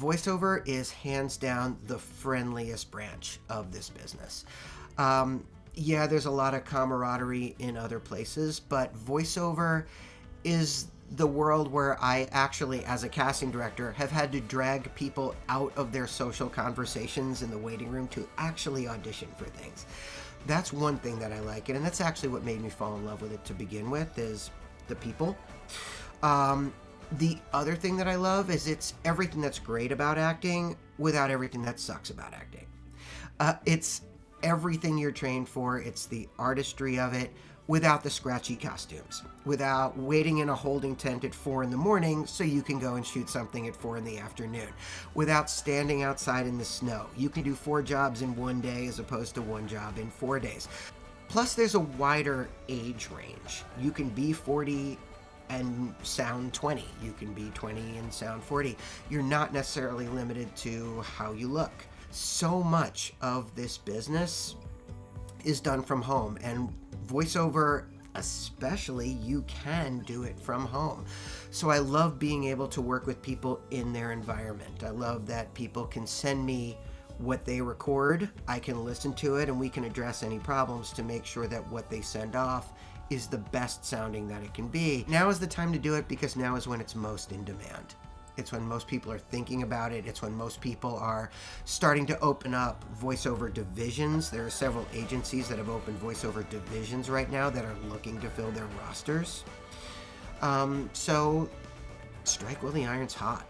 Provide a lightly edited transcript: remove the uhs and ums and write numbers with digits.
voiceover is hands down the friendliest branch of this business. Yeah, there's a lot of camaraderie in other places, but voiceover is the world where I actually, as a casting director, have had to drag people out of their social conversations in the waiting room to actually audition for things. That's one thing that I like it, and that's actually what made me fall in love with it to begin with, is the people. The other thing that I love is it's everything that's great about acting without everything that sucks about acting. It's everything you're trained for. It's the artistry of it without the scratchy costumes, without waiting in a holding tent at 4 a.m. so you can go and shoot something at 4 p.m, without standing outside in the snow. You can do 4 jobs in one day as opposed to 1 job in 4 days. Plus, there's a wider age range. You can be 40 and sound 20. You can be 20 and sound 40. You're not necessarily limited to how you look. So much of this business is done from home, and voiceover especially, you can do it from home. So I love being able to work with people in their environment. I love that people can send me what they record, I can listen to it, and we can address any problems to make sure that what they send off is the best sounding that it can be. Now is the time to do it, because now is when it's most in demand. It's when most people are thinking about it. It's when most people are starting to open up voiceover divisions. There are several agencies that have opened voiceover divisions right now that are looking to fill their rosters. So strike while the iron's hot.